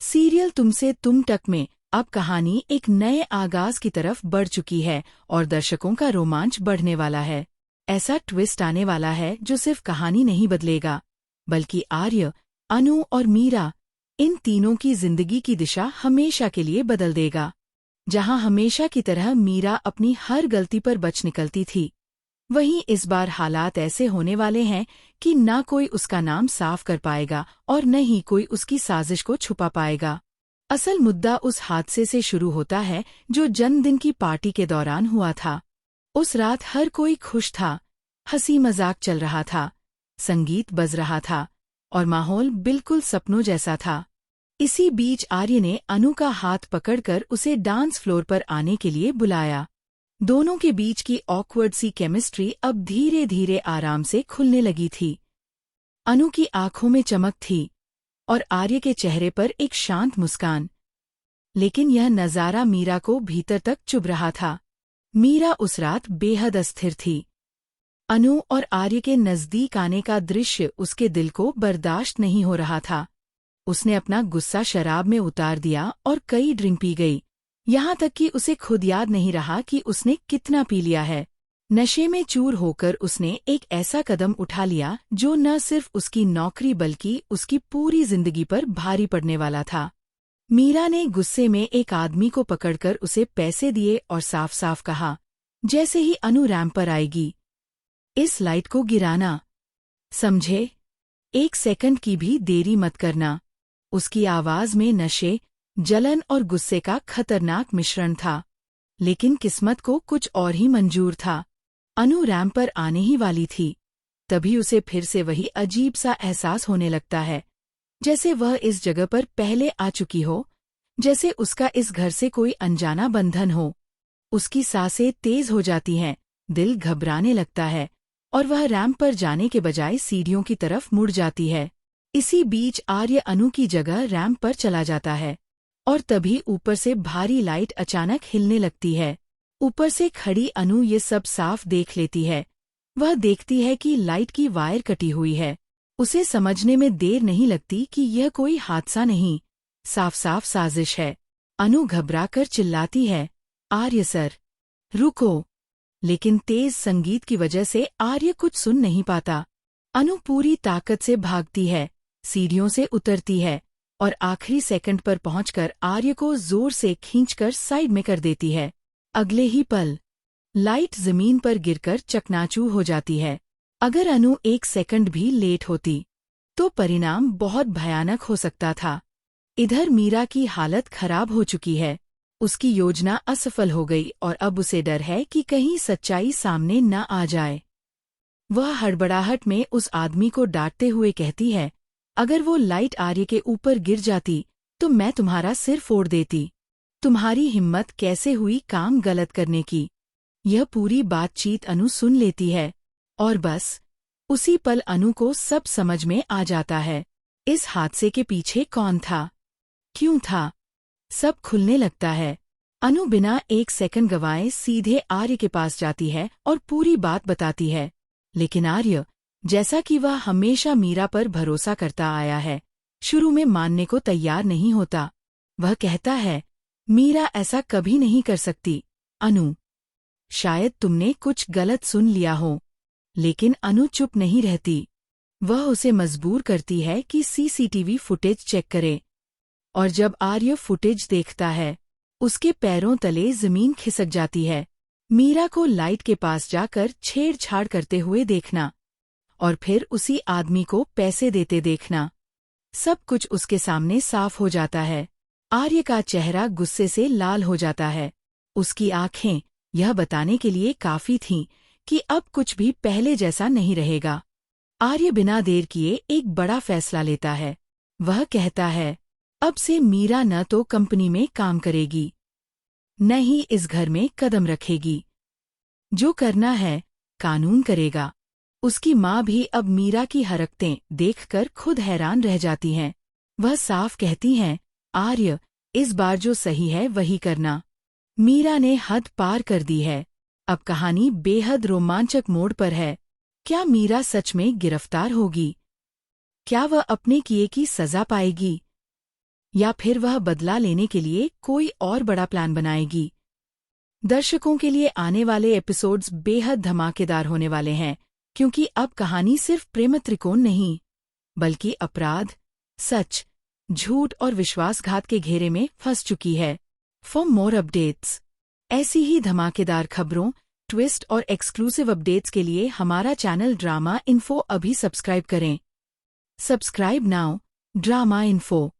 Serial तुमसे तुम तक में अब कहानी एक नए आगाज की तरफ बढ़ चुकी है और दर्शकों का रोमांच बढ़ने वाला है। ऐसा ट्विस्ट आने वाला है जो सिर्फ कहानी नहीं बदलेगा, बल्कि आर्य, अनु और मीरा, इन तीनों की जिंदगी की दिशा हमेशा के लिए बदल देगा। जहां हमेशा की तरह मीरा अपनी हर गलती पर बच निकलती थी, वहीं इस बार हालात ऐसे होने वाले हैं कि ना कोई उसका नाम साफ कर पाएगा और न ही कोई उसकी साजिश को छुपा पाएगा। असल मुद्दा उस हादसे से शुरू होता है जो जन्मदिन की पार्टी के दौरान हुआ था। उस रात हर कोई खुश था, हंसी मजाक चल रहा था, संगीत बज रहा था और माहौल बिल्कुल सपनों जैसा था। इसी बीच आर्य ने अनु का हाथ पकड़कर उसे डांस फ्लोर पर आने के लिए बुलाया। दोनों के बीच की ऑकवर्ड सी केमिस्ट्री अब धीरे धीरे आराम से खुलने लगी थी। अनु की आंखों में चमक थी और आर्य के चेहरे पर एक शांत मुस्कान। लेकिन यह नजारा मीरा को भीतर तक चुभ रहा था। मीरा उस रात बेहद अस्थिर थी। अनु और आर्य के नजदीक आने का दृश्य उसके दिल को बर्दाश्त नहीं हो रहा था। उसने अपना गुस्सा शराब में उतार दिया और कई ड्रिंक पी गई, यहाँ तक कि उसे खुद याद नहीं रहा कि उसने कितना पी लिया है। नशे में चूर होकर उसने एक ऐसा कदम उठा लिया जो न सिर्फ उसकी नौकरी बल्कि उसकी पूरी जिंदगी पर भारी पड़ने वाला था। मीरा ने गुस्से में एक आदमी को पकड़कर उसे पैसे दिए और साफ साफ कहा, जैसे ही अनु रैंप पर आएगी, इस लाइट को गिराना, समझे? 1 सेकंड की भी देरी मत करना। उसकी आवाज में नशे, जलन और गुस्से का खतरनाक मिश्रण था। लेकिन किस्मत को कुछ और ही मंजूर था। अनु रैंप पर आने ही वाली थी, तभी उसे फिर से वही अजीब सा एहसास होने लगता है, जैसे वह इस जगह पर पहले आ चुकी हो, जैसे उसका इस घर से कोई अनजाना बंधन हो। उसकी सांसें तेज हो जाती हैं, दिल घबराने लगता है और वह रैंप पर जाने के बजाय सीढ़ियों की तरफ मुड़ जाती है। इसी बीच आर्य अनु की जगह रैंप पर चला जाता है और तभी ऊपर से भारी लाइट अचानक हिलने लगती है। ऊपर से खड़ी अनु ये सब साफ देख लेती है। वह देखती है कि लाइट की वायर कटी हुई है। उसे समझने में देर नहीं लगती कि यह कोई हादसा नहीं, साफ साफ साजिश है। अनु घबराकर चिल्लाती है, आर्य सर, रुको! लेकिन तेज संगीत की वजह से आर्य कुछ सुन नहीं पाता। अनु पूरी ताकत से भागती है, सीढ़ियों से उतरती है और आखिरी सेकंड पर पहुंचकर आर्य को जोर से खींचकर साइड में कर देती है। अगले ही पल लाइट जमीन पर गिरकर चकनाचूर हो जाती है। अगर अनु 1 सेकंड भी लेट होती तो परिणाम बहुत भयानक हो सकता था। इधर मीरा की हालत खराब हो चुकी है। उसकी योजना असफल हो गई और अब उसे डर है कि कहीं सच्चाई सामने न आ जाए। वह हड़बड़ाहट में उस आदमी को डांटते हुए कहती है, अगर वो लाइट आर्य के ऊपर गिर जाती तो मैं तुम्हारा सिर फोड़ देती। तुम्हारी हिम्मत कैसे हुई काम गलत करने की? यह पूरी बातचीत अनु सुन लेती है और बस उसी पल अनु को सब समझ में आ जाता है। इस हादसे के पीछे कौन था, क्यों था, सब खुलने लगता है। अनु बिना 1 सेकंड गंवाए सीधे आर्य के पास जाती है और पूरी बात बताती है। लेकिन आर्य, जैसा कि वह हमेशा मीरा पर भरोसा करता आया है, शुरू में मानने को तैयार नहीं होता। वह कहता है, मीरा ऐसा कभी नहीं कर सकती। अनु, शायद तुमने कुछ गलत सुन लिया हो। लेकिन अनु चुप नहीं रहती। वह उसे मजबूर करती है कि सीसीटीवी फुटेज चेक करे। और जब आर्य फुटेज देखता है, उसके पैरों तले जमीन खिसक जाती है। मीरा को लाइट के पास जाकर छेड़छाड़ करते हुए देखना और फिर उसी आदमी को पैसे देते देखना, सब कुछ उसके सामने साफ हो जाता है। आर्य का चेहरा गुस्से से लाल हो जाता है। उसकी आंखें यह बताने के लिए काफी थीं कि अब कुछ भी पहले जैसा नहीं रहेगा। आर्य बिना देर किए एक बड़ा फैसला लेता है। वह कहता है, अब से मीरा न तो कंपनी में काम करेगी, न ही इस घर में कदम रखेगी। जो करना है कानून करेगा। उसकी माँ भी अब मीरा की हरकतें देखकर खुद हैरान रह जाती हैं। वह साफ कहती हैं, आर्य, इस बार जो सही है वही करना। मीरा ने हद पार कर दी है। अब कहानी बेहद रोमांचक मोड़ पर है। क्या मीरा सच में गिरफ्तार होगी? क्या वह अपने किए की सजा पाएगी? या फिर वह बदला लेने के लिए कोई और बड़ा प्लान बनाएगी। दर्शकों के लिए आने वाले एपिसोड्स बेहद धमाकेदार होने वाले हैं, क्योंकि अब कहानी सिर्फ प्रेम त्रिकोण नहीं, बल्कि अपराध, सच, झूठ और विश्वासघात के घेरे में फंस चुकी है। फॉर मोर अपडेट्स, ऐसी ही धमाकेदार खबरों, ट्विस्ट और एक्सक्लूसिव अपडेट्स के लिए हमारा चैनल ड्रामा इन्फो अभी सब्सक्राइब करें। Subscribe now, drama info.